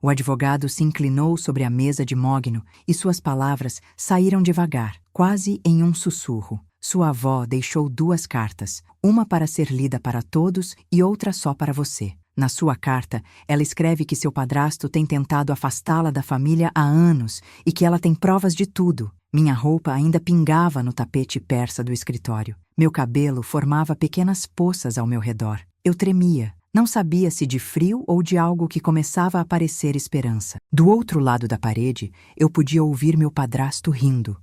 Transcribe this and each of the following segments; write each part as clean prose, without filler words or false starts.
O advogado se inclinou sobre a mesa de mogno e suas palavras saíram devagar, quase em um sussurro. Sua avó deixou 2 cartas, uma para ser lida para todos e outra só para você. Na sua carta, ela escreve que seu padrasto tem tentado afastá-la da família há anos e que ela tem provas de tudo. Minha roupa ainda pingava no tapete persa do escritório. Meu cabelo formava pequenas poças ao meu redor. Eu tremia. Não sabia se de frio ou de algo que começava a parecer esperança. Do outro lado da parede, eu podia ouvir meu padrasto rindo,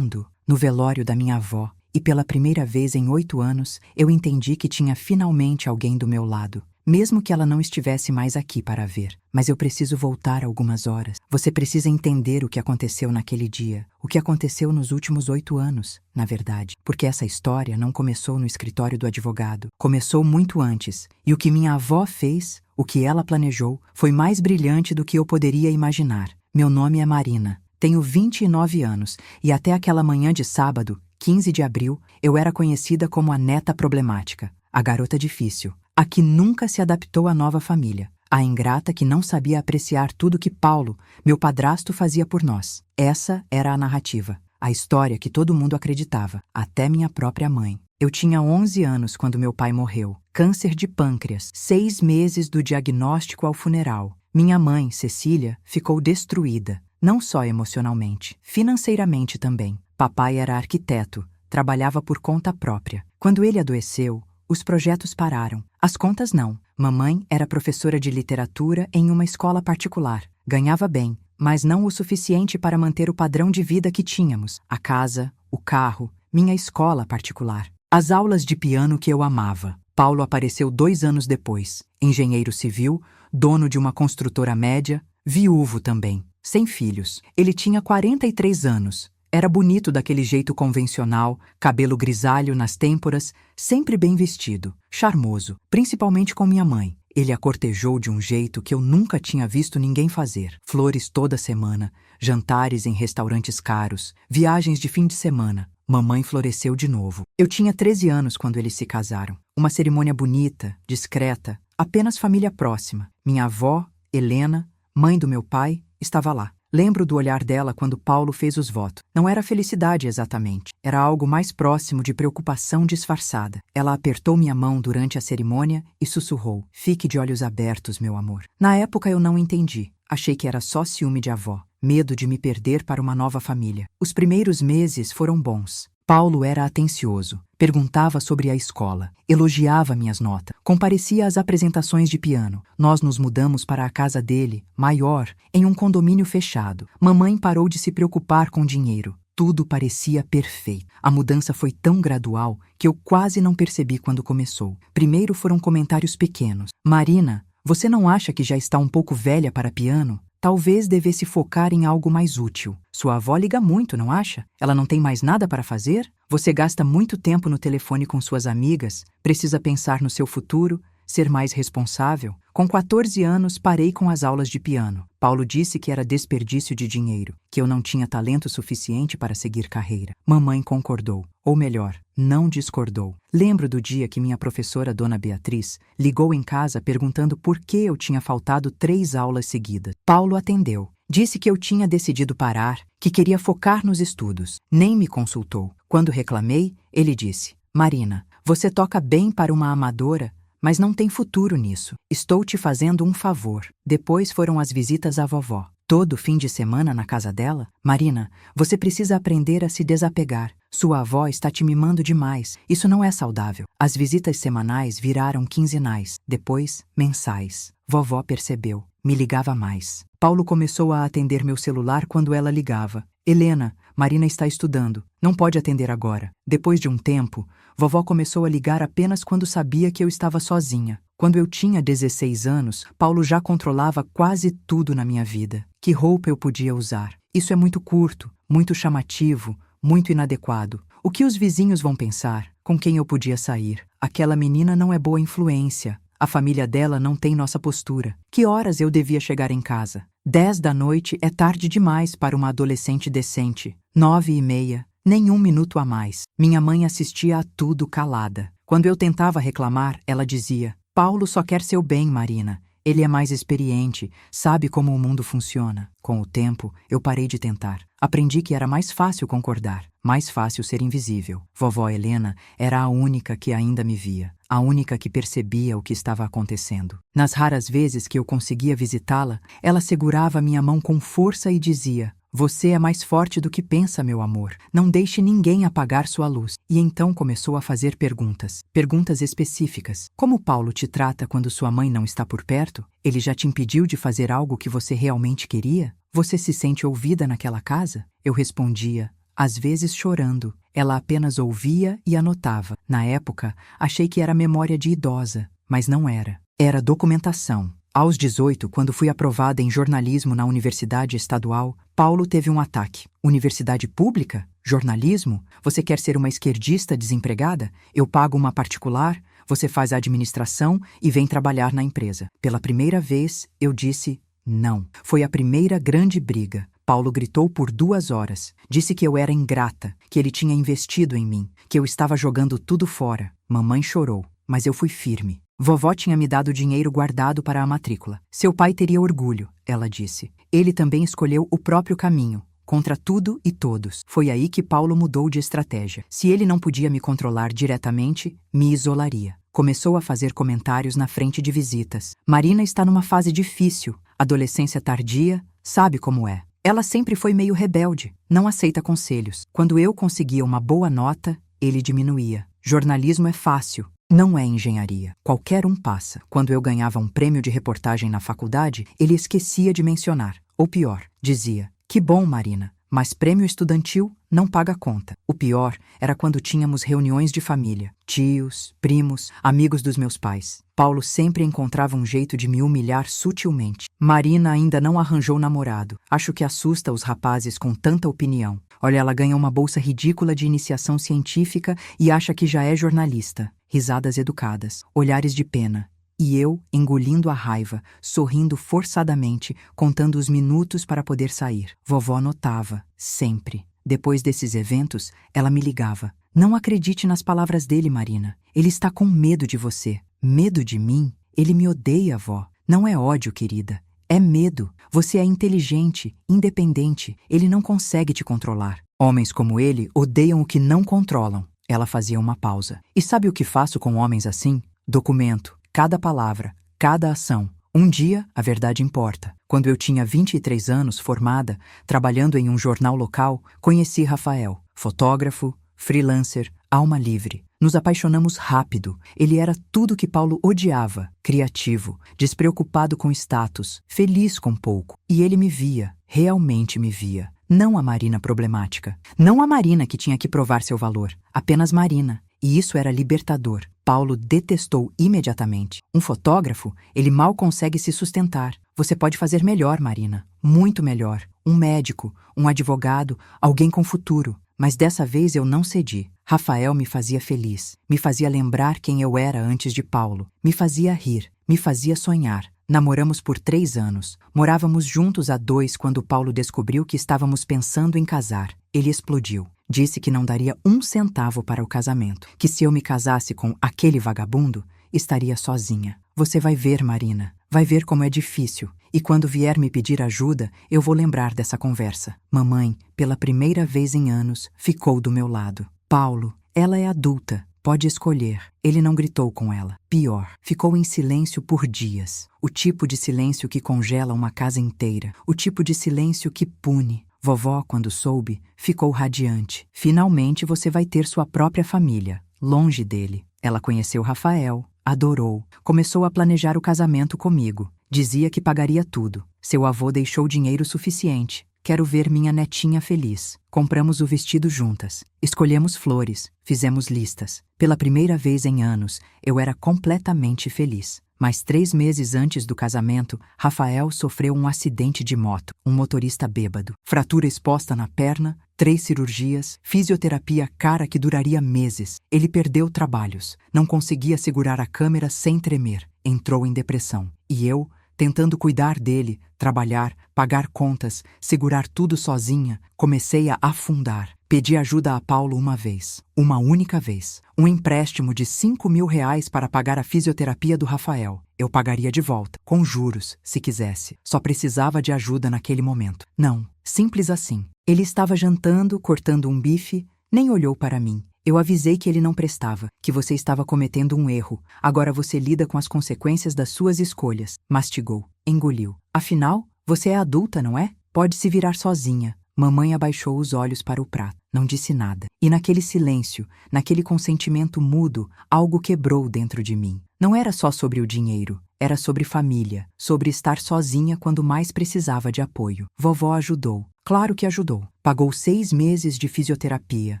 no velório da minha avó. E pela primeira vez em 8 anos, eu entendi que tinha finalmente alguém do meu lado. Mesmo que ela não estivesse mais aqui para ver. Mas eu preciso voltar algumas horas. Você precisa entender o que aconteceu naquele dia. O que aconteceu nos últimos 8 anos, na verdade. Porque essa história não começou no escritório do advogado. Começou muito antes. E o que minha avó fez, o que ela planejou, foi mais brilhante do que eu poderia imaginar. Meu nome é Marina. Tenho 29 anos. E até aquela manhã de sábado, 15 de abril, eu era conhecida como a neta problemática. A garota difícil. A que nunca se adaptou à nova família. A ingrata que não sabia apreciar tudo que Paulo, meu padrasto, fazia por nós. Essa era a narrativa. A história que todo mundo acreditava, até minha própria mãe. Eu tinha 11 anos quando meu pai morreu. Câncer de pâncreas. 6 meses do diagnóstico ao funeral. Minha mãe, Cecília, ficou destruída. Não só emocionalmente, financeiramente também. Papai era arquiteto, trabalhava por conta própria. Quando ele adoeceu, os projetos pararam. As contas não. Mamãe era professora de literatura em uma escola particular. Ganhava bem, mas não o suficiente para manter o padrão de vida que tínhamos. A casa, o carro, minha escola particular. As aulas de piano que eu amava. Paulo apareceu 2 anos depois. Engenheiro civil, dono de uma construtora média, viúvo também, sem filhos. Ele tinha 43 anos. Era bonito daquele jeito convencional, cabelo grisalho nas têmporas, sempre bem vestido, charmoso, principalmente com minha mãe. Ele a cortejou de um jeito que eu nunca tinha visto ninguém fazer. Flores toda semana, jantares em restaurantes caros, viagens de fim de semana. Mamãe floresceu de novo. Eu tinha 13 anos quando eles se casaram. Uma cerimônia bonita, discreta, apenas família próxima. Minha avó, Helena, mãe do meu pai, estava lá. Lembro do olhar dela quando Paulo fez os votos. Não era felicidade exatamente. Era algo mais próximo de preocupação disfarçada. Ela apertou minha mão durante a cerimônia e sussurrou: "Fique de olhos abertos, meu amor." Na época eu não entendi. Achei que era só ciúme de avó. Medo de me perder para uma nova família. Os primeiros meses foram bons. Paulo era atencioso. Perguntava sobre a escola. Elogiava minhas notas. Comparecia às apresentações de piano. Nós nos mudamos para a casa dele, maior, em um condomínio fechado. Mamãe parou de se preocupar com dinheiro. Tudo parecia perfeito. A mudança foi tão gradual que eu quase não percebi quando começou. Primeiro foram comentários pequenos. "Marina, você não acha que já está um pouco velha para piano? Talvez devesse focar em algo mais útil. Sua avó liga muito, não acha? Ela não tem mais nada para fazer? Você gasta muito tempo no telefone com suas amigas, precisa pensar no seu futuro, ser mais responsável." Com 14 anos, parei com as aulas de piano. Paulo disse que era desperdício de dinheiro, que eu não tinha talento suficiente para seguir carreira. Mamãe concordou, ou melhor, não discordou. Lembro do dia que minha professora, Dona Beatriz, ligou em casa perguntando por que eu tinha faltado 3 aulas seguidas. Paulo atendeu. Disse que eu tinha decidido parar, que queria focar nos estudos. Nem me consultou. Quando reclamei, ele disse: "Marina, você toca bem para uma amadora, mas não tem futuro nisso. Estou te fazendo um favor." Depois foram as visitas à vovó. Todo fim de semana na casa dela. "Marina, você precisa aprender a se desapegar. Sua avó está te mimando demais. Isso não é saudável." As visitas semanais viraram quinzenais, depois mensais. Vovó percebeu. Me ligava mais. Paulo começou a atender meu celular quando ela ligava. "Helena, Marina está estudando. Não pode atender agora." Depois de um tempo, vovó começou a ligar apenas quando sabia que eu estava sozinha. Quando eu tinha 16 anos, Paulo já controlava quase tudo na minha vida. Que roupa eu podia usar? Isso é muito curto, muito chamativo, muito inadequado. O que os vizinhos vão pensar? Com quem eu podia sair? Aquela menina não é boa influência. A família dela não tem nossa postura. Que horas eu devia chegar em casa? 10 da noite é tarde demais para uma adolescente decente. 9h30, nem 1 minuto a mais. Minha mãe assistia a tudo calada. Quando eu tentava reclamar, ela dizia: "Paulo só quer seu bem, Marina. Ele é mais experiente, sabe como o mundo funciona. Com o tempo, eu parei de tentar. Aprendi que era mais fácil concordar, mais fácil ser invisível. Vovó Helena era a única que ainda me via, a única que percebia o que estava acontecendo. Nas raras vezes que eu conseguia visitá-la, ela segurava minha mão com força e dizia: "Você é mais forte do que pensa, meu amor. Não deixe ninguém apagar sua luz." E então começou a fazer perguntas específicas. Como Paulo te trata quando sua mãe não está por perto? Ele já te impediu de fazer algo que você realmente queria? Você se sente ouvida naquela casa? Eu respondia, às vezes chorando. Ela apenas ouvia e anotava. Na época, achei que era memória de idosa, mas não era. Era documentação. Aos 18, quando fui aprovada em jornalismo na Universidade Estadual, Paulo teve um ataque. Universidade pública? Jornalismo? Você quer ser uma esquerdista desempregada? Eu pago uma particular, você faz a administração e vem trabalhar na empresa. Pela primeira vez, eu disse não. Foi a primeira grande briga. Paulo gritou por 2 horas. Disse que eu era ingrata, que ele tinha investido em mim, que eu estava jogando tudo fora. Mamãe chorou, mas eu fui firme. Vovó tinha me dado dinheiro guardado para a matrícula. Seu pai teria orgulho, ela disse. Ele também escolheu o próprio caminho, contra tudo e todos. Foi aí que Paulo mudou de estratégia. Se ele não podia me controlar diretamente, me isolaria. Começou a fazer comentários na frente de visitas. Marina está numa fase difícil, adolescência tardia, sabe como é. Ela sempre foi meio rebelde, não aceita conselhos. Quando eu conseguia uma boa nota, ele diminuía. Jornalismo é fácil. Não é engenharia. Qualquer um passa. Quando eu ganhava um prêmio de reportagem na faculdade, ele esquecia de mencionar. Ou pior, dizia: "Que bom, Marina, mas prêmio estudantil não paga conta." O pior era quando tínhamos reuniões de família. Tios, primos, amigos dos meus pais. Paulo sempre encontrava um jeito de me humilhar sutilmente. Marina ainda não arranjou namorado. Acho que assusta os rapazes com tanta opinião. Olha, ela ganha uma bolsa ridícula de iniciação científica e acha que já é jornalista. Risadas educadas, olhares de pena. E eu, engolindo a raiva, sorrindo forçadamente, contando os minutos para poder sair. Vovó notava, sempre. Depois desses eventos, ela me ligava. "Não acredite nas palavras dele, Marina. Ele está com medo de você." "Medo de mim? Ele me odeia, vó." "Não é ódio, querida. É medo. Você é inteligente, independente. Ele não consegue te controlar. Homens como ele odeiam o que não controlam." Ela fazia uma pausa. "E sabe o que faço com homens assim? Documento cada palavra, cada ação. Um dia, a verdade importa. Quando eu tinha 23 anos, formada, trabalhando em um jornal local, conheci Rafael, fotógrafo, freelancer, alma livre. Nos apaixonamos rápido. Ele era tudo que Paulo odiava, criativo, despreocupado com status, feliz com pouco. E ele me via, realmente me via. Não a Marina problemática. Não a Marina que tinha que provar seu valor. Apenas Marina. E isso era libertador. Paulo detestou imediatamente. Um fotógrafo, ele mal consegue se sustentar. Você pode fazer melhor, Marina. Muito melhor. Um médico, um advogado, alguém com futuro. Mas dessa vez eu não cedi. Rafael me fazia feliz. Me fazia lembrar quem eu era antes de Paulo. Me fazia rir. Me fazia sonhar. Namoramos por 3 anos. Morávamos juntos há 2 quando Paulo descobriu que estávamos pensando em casar. Ele explodiu. Disse que não daria 1 centavo para o casamento. Que se eu me casasse com aquele vagabundo, estaria sozinha. Você vai ver, Marina. Vai ver como é difícil. E quando vier me pedir ajuda, eu vou lembrar dessa conversa. Mamãe, pela primeira vez em anos, ficou do meu lado. Paulo, ela é adulta. Pode escolher. Ele não gritou com ela. Pior, ficou em silêncio por dias. O tipo de silêncio que congela uma casa inteira. O tipo de silêncio que pune. Vovó, quando soube, ficou radiante. Finalmente você vai ter sua própria família, longe dele. Ela conheceu Rafael, adorou, começou a planejar o casamento comigo. Dizia que pagaria tudo. Seu avô deixou dinheiro suficiente. Quero ver minha netinha feliz. Compramos o vestido juntas. Escolhemos flores. Fizemos listas. Pela primeira vez em anos, eu era completamente feliz. Mas 3 meses antes do casamento, Rafael sofreu um acidente de moto. Um motorista bêbado. Fratura exposta na perna, 3 cirurgias, fisioterapia cara que duraria meses. Ele perdeu trabalhos. Não conseguia segurar a câmera sem tremer. Entrou em depressão. E eu, tentando cuidar dele, trabalhar, pagar contas, segurar tudo sozinha, comecei a afundar. Pedi ajuda a Paulo uma vez, uma única vez. Um empréstimo de R$ 5.000 para pagar a fisioterapia do Rafael. Eu pagaria de volta, com juros, se quisesse. Só precisava de ajuda naquele momento. Não, simples assim. Ele estava jantando, cortando um bife, nem olhou para mim. Eu avisei que ele não prestava, que você estava cometendo um erro. Agora você lida com as consequências das suas escolhas. Mastigou, engoliu. Afinal, você é adulta, não é? Pode se virar sozinha. Mamãe abaixou os olhos para o prato. Não disse nada. E naquele silêncio, naquele consentimento mudo, algo quebrou dentro de mim. Não era só sobre o dinheiro. Era sobre família, sobre estar sozinha quando mais precisava de apoio. Vovó ajudou. Claro que ajudou. Pagou 6 meses de fisioterapia.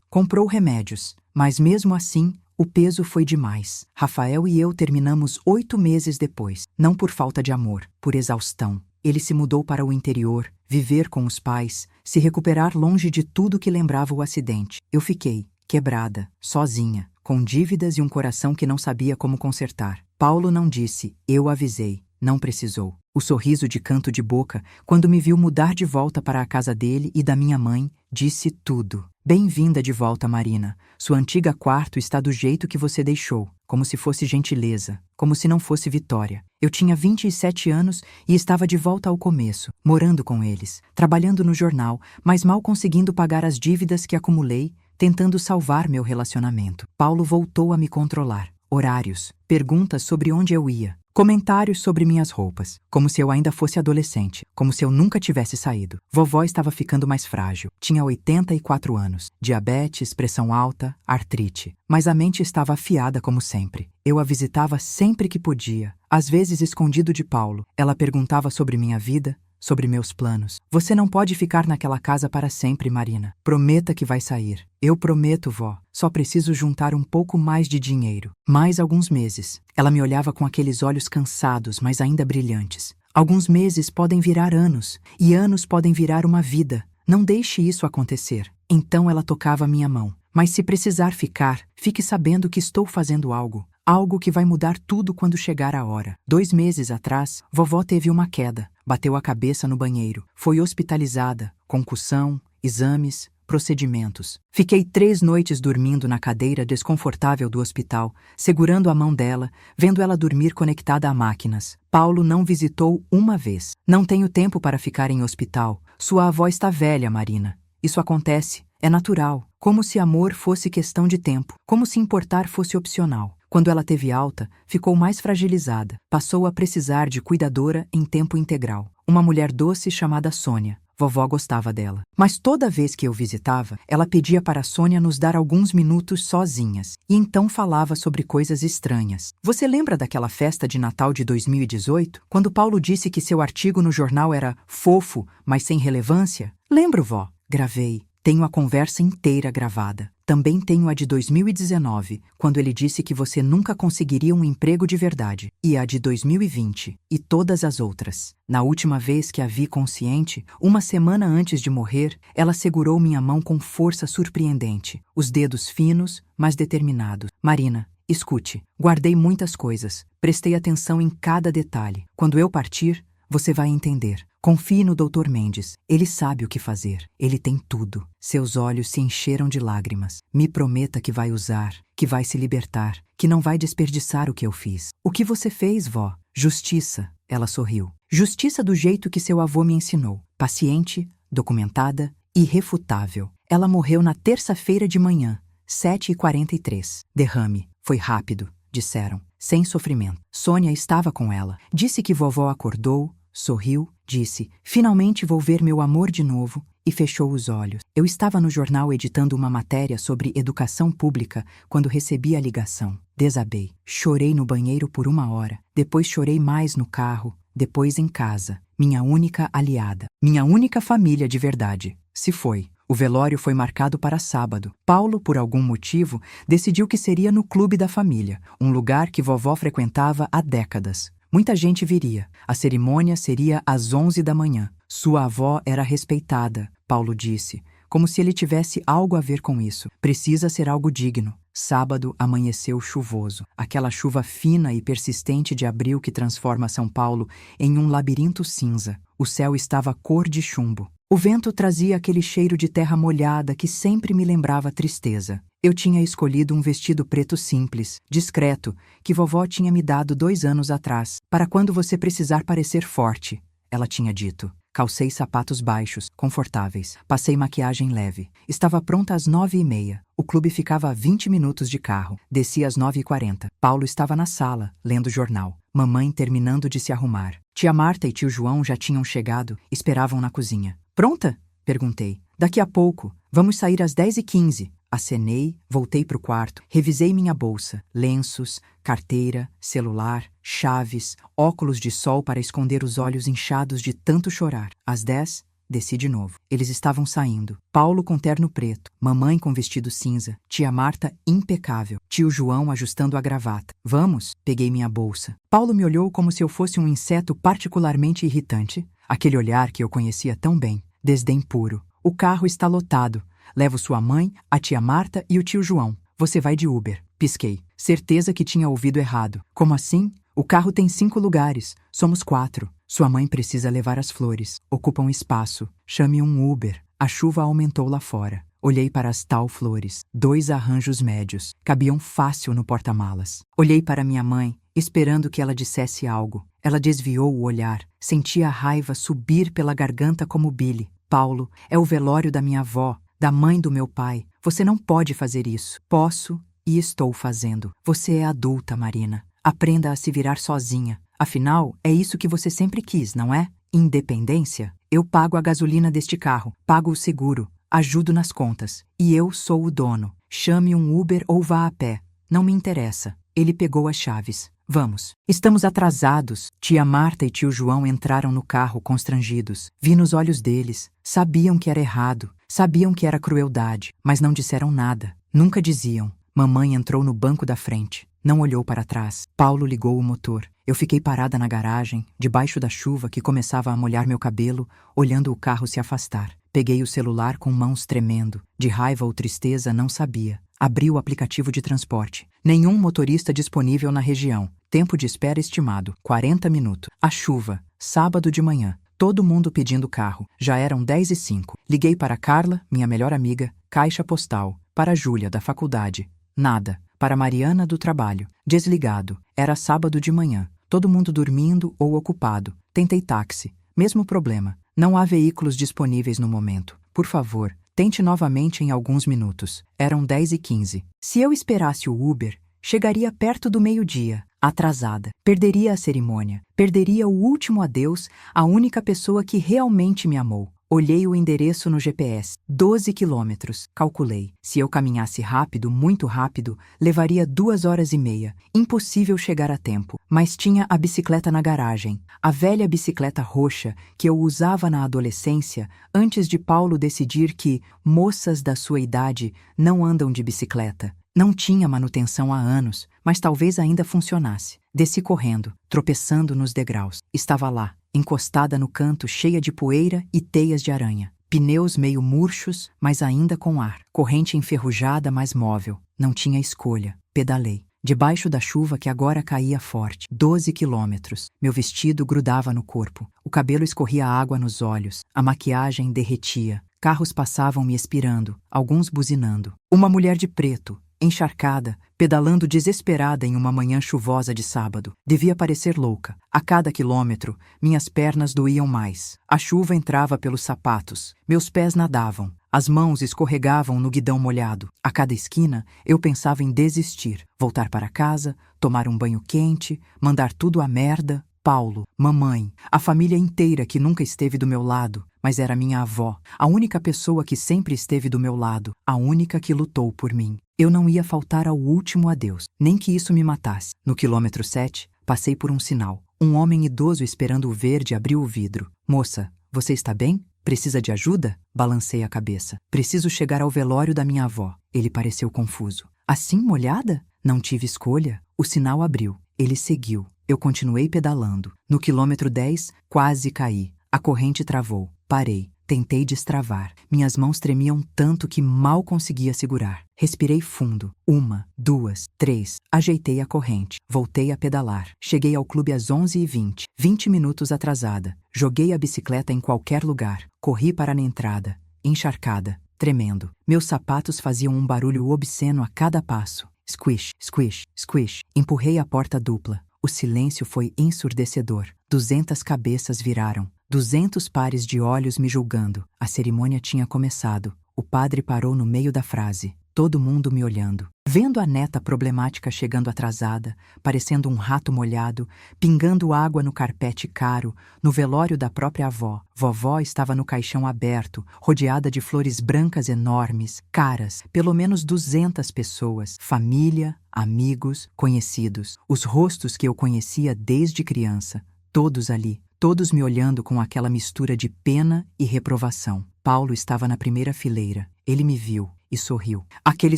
Comprou remédios. Mas mesmo assim, o peso foi demais. Rafael e eu terminamos 8 meses depois. Não por falta de amor, por exaustão. Ele se mudou para o interior, viver com os pais, se recuperar longe de tudo que lembrava o acidente. Eu fiquei, quebrada, sozinha, com dívidas e um coração que não sabia como consertar. Paulo não disse, eu avisei, não precisou. O sorriso de canto de boca, quando me viu mudar de volta para a casa dele e da minha mãe, disse tudo. Bem-vinda de volta, Marina. Sua antiga quarto está do jeito que você deixou, como se fosse gentileza, como se não fosse vitória. Eu tinha 27 anos e estava de volta ao começo, morando com eles, trabalhando no jornal, mas mal conseguindo pagar as dívidas que acumulei, tentando salvar meu relacionamento. Paulo voltou a me controlar. Horários, perguntas sobre onde eu ia, comentários sobre minhas roupas, como se eu ainda fosse adolescente, como se eu nunca tivesse saído. Vovó estava ficando mais frágil, tinha 84 anos, diabetes, pressão alta, artrite, mas a mente estava afiada como sempre. Eu a visitava sempre que podia, às vezes escondido de Paulo. Ela perguntava sobre minha vida, sobre meus planos. Você não pode ficar naquela casa para sempre, Marina. Prometa que vai sair. Eu prometo, vó. Só preciso juntar um pouco mais de dinheiro. Mais alguns meses. Ela me olhava com aqueles olhos cansados, mas ainda brilhantes. Alguns meses podem virar anos, e anos podem virar uma vida. Não deixe isso acontecer. Então ela tocava minha mão. Mas se precisar ficar, fique sabendo que estou fazendo algo. Algo que vai mudar tudo quando chegar a hora. 2 meses atrás, vovó teve uma queda. Bateu a cabeça no banheiro. Foi hospitalizada, concussão, exames, procedimentos. Fiquei 3 noites dormindo na cadeira desconfortável do hospital, segurando a mão dela, vendo ela dormir conectada a máquinas. Paulo não visitou uma vez. Não tenho tempo para ficar em hospital. Sua avó está velha, Marina. Isso acontece. É natural. Como se amor fosse questão de tempo. Como se importar fosse opcional. Quando ela teve alta, ficou mais fragilizada. Passou a precisar de cuidadora em tempo integral. Uma mulher doce chamada Sônia. Vovó gostava dela. Mas toda vez que eu visitava, ela pedia para Sônia nos dar alguns minutos sozinhas. E então falava sobre coisas estranhas. Você lembra daquela festa de Natal de 2018? Quando Paulo disse que seu artigo no jornal era fofo, mas sem relevância? Lembro, vó. Gravei. Tenho a conversa inteira gravada. Também tenho a de 2019, quando ele disse que você nunca conseguiria um emprego de verdade. E a de 2020. E todas as outras. Na última vez que a vi consciente, uma semana antes de morrer, ela segurou minha mão com força surpreendente. Os dedos finos, mas determinados. Marina, escute. Guardei muitas coisas. Prestei atenção em cada detalhe. Quando eu partir, você vai entender. Confie no Dr. Mendes. Ele sabe o que fazer. Ele tem tudo. Seus olhos se encheram de lágrimas. Me prometa que vai usar, que vai se libertar, que não vai desperdiçar o que eu fiz. O que você fez, vó? Justiça. Ela sorriu. Justiça do jeito que seu avô me ensinou. Paciente, documentada, irrefutável. Ela morreu na terça-feira de manhã, 7h43. Derrame. Foi rápido, disseram. Sem sofrimento. Sônia estava com ela. Disse que vovó acordou, sorriu, disse, finalmente vou ver meu amor de novo, e fechou os olhos. Eu estava no jornal editando uma matéria sobre educação pública quando recebi a ligação. Desabei. Chorei no banheiro por 1 hora. Depois chorei mais no carro. Depois em casa. Minha única aliada. Minha única família de verdade. Se foi. O velório foi marcado para sábado. Paulo, por algum motivo, decidiu que seria no clube da família, um lugar que vovó frequentava há décadas. Muita gente viria. A cerimônia seria às 11 da manhã. Sua avó era respeitada, Paulo disse, como se ele tivesse algo a ver com isso. Precisa ser algo digno. Sábado amanheceu chuvoso. Aquela chuva fina e persistente de abril que transforma São Paulo em um labirinto cinza. O céu estava cor de chumbo. O vento trazia aquele cheiro de terra molhada que sempre me lembrava tristeza. Eu tinha escolhido um vestido preto simples, discreto, que vovó tinha me dado 2 anos atrás, para quando você precisar parecer forte, ela tinha dito. Calcei sapatos baixos, confortáveis. Passei maquiagem leve. Estava pronta às 9h30. O clube ficava a 20 minutos de carro. Desci às 9h40. Paulo estava na sala, lendo jornal. Mamãe terminando de se arrumar. Tia Marta e tio João já tinham chegado, esperavam na cozinha. Pronta? Perguntei. Daqui a pouco. Vamos sair às 10h15. Acenei, voltei para o quarto, revisei minha bolsa, lenços, carteira, celular, chaves, óculos de sol para esconder os olhos inchados de tanto chorar. Às 10, desci de novo. Eles estavam saindo. Paulo com terno preto, mamãe com vestido cinza, tia Marta impecável, tio João ajustando a gravata. Vamos? Peguei minha bolsa. Paulo me olhou como se eu fosse um inseto particularmente irritante. Aquele olhar que eu conhecia tão bem. Desdém puro. O carro está lotado. Levo sua mãe, a tia Marta e o tio João. Você vai de Uber. Pisquei. Certeza que tinha ouvido errado. Como assim? O carro tem 5 lugares. Somos 4. Sua mãe precisa levar as flores. Ocupam espaço. Chame um Uber. A chuva aumentou lá fora. Olhei para as tal flores. 2 arranjos médios. Cabiam fácil no porta-malas. Olhei para minha mãe, esperando que ela dissesse algo. Ela desviou o olhar. Sentia a raiva subir pela garganta como bile. Paulo, é o velório da minha avó. Da mãe do meu pai. Você não pode fazer isso. Posso e estou fazendo. Você é adulta, Marina. Aprenda a se virar sozinha. Afinal, é isso que você sempre quis, não é? Independência? Eu pago a gasolina deste carro, pago o seguro, ajudo nas contas. E eu sou o dono. Chame um Uber ou vá a pé. Não me interessa. Ele pegou as chaves. Vamos. Estamos atrasados. Tia Marta e tio João entraram no carro constrangidos. Vi nos olhos deles. Sabiam que era errado. Sabiam que era crueldade, mas não disseram nada. Nunca diziam. Mamãe entrou no banco da frente. Não olhou para trás. Paulo ligou o motor. Eu fiquei parada na garagem, debaixo da chuva que começava a molhar meu cabelo, olhando o carro se afastar. Peguei o celular com mãos tremendo. De raiva ou tristeza, não sabia. Abri o aplicativo de transporte. Nenhum motorista disponível na região. Tempo de espera estimado, 40 minutos. A chuva. Sábado de manhã. Todo mundo pedindo carro. Já eram 10h05. Liguei para Carla, minha melhor amiga, caixa postal. Para Júlia, da faculdade. Nada. Para Mariana, do trabalho. Desligado. Era sábado de manhã. Todo mundo dormindo ou ocupado. Tentei táxi. Mesmo problema. Não há veículos disponíveis no momento. Por favor, tente novamente em alguns minutos. Eram 10h15. Se eu esperasse o Uber, chegaria perto do meio-dia, atrasada. Perderia a cerimônia. Perderia o último adeus à única pessoa que realmente me amou. Olhei o endereço no GPS. 12 quilômetros. Calculei. Se eu caminhasse rápido, muito rápido, levaria 2h30. Impossível chegar a tempo. Mas tinha a bicicleta na garagem. A velha bicicleta roxa que eu usava na adolescência, antes de Paulo decidir que moças da sua idade não andam de bicicleta. Não tinha manutenção há anos, mas talvez ainda funcionasse. Desci correndo, tropeçando nos degraus. Estava lá, encostada no canto, cheia de poeira e teias de aranha. Pneus meio murchos, mas ainda com ar. Corrente enferrujada, mas móvel. Não tinha escolha. Pedalei. Debaixo da chuva que agora caía forte. 12 quilômetros. Meu vestido grudava no corpo. O cabelo escorria água nos olhos. A maquiagem derretia. Carros passavam me expirando, alguns buzinando. Uma mulher de preto, encharcada, pedalando desesperada em uma manhã chuvosa de sábado. Devia parecer louca. A cada quilômetro, minhas pernas doíam mais. A chuva entrava pelos sapatos. Meus pés nadavam. As mãos escorregavam no guidão molhado. A cada esquina, eu pensava em desistir. Voltar para casa, tomar um banho quente, mandar tudo à merda. Paulo, mamãe, a família inteira que nunca esteve do meu lado, mas era minha avó, a única pessoa que sempre esteve do meu lado, a única que lutou por mim. Eu não ia faltar ao último adeus, nem que isso me matasse. No quilômetro 7, passei por um sinal. Um homem idoso esperando o verde abriu o vidro. Moça, você está bem? Precisa de ajuda? Balancei a cabeça. Preciso chegar ao velório da minha avó. Ele pareceu confuso. Assim molhada? Não tive escolha. O sinal abriu. Ele seguiu. Eu continuei pedalando. No quilômetro 10, quase caí. A corrente travou. Parei. Tentei destravar. Minhas mãos tremiam tanto que mal conseguia segurar. Respirei fundo. 1, 2, 3. Ajeitei a corrente. Voltei a pedalar. Cheguei ao clube às 11h20. 20 minutos atrasada. Joguei a bicicleta em qualquer lugar. Corri para a entrada. Encharcada. Tremendo. Meus sapatos faziam um barulho obsceno a cada passo. Squish, squish, squish. Empurrei a porta dupla. O silêncio foi ensurdecedor. 200 cabeças viraram. 200 pares de olhos me julgando. A cerimônia tinha começado. O padre parou no meio da frase. Todo mundo me olhando. Vendo a neta problemática chegando atrasada, parecendo um rato molhado, pingando água no carpete caro, no velório da própria avó. Vovó estava no caixão aberto, rodeada de flores brancas enormes, caras, pelo menos 200 pessoas, família, amigos, conhecidos, os rostos que eu conhecia desde criança, todos ali, todos me olhando com aquela mistura de pena e reprovação. Paulo estava na primeira fileira. Ele me viu e sorriu. Aquele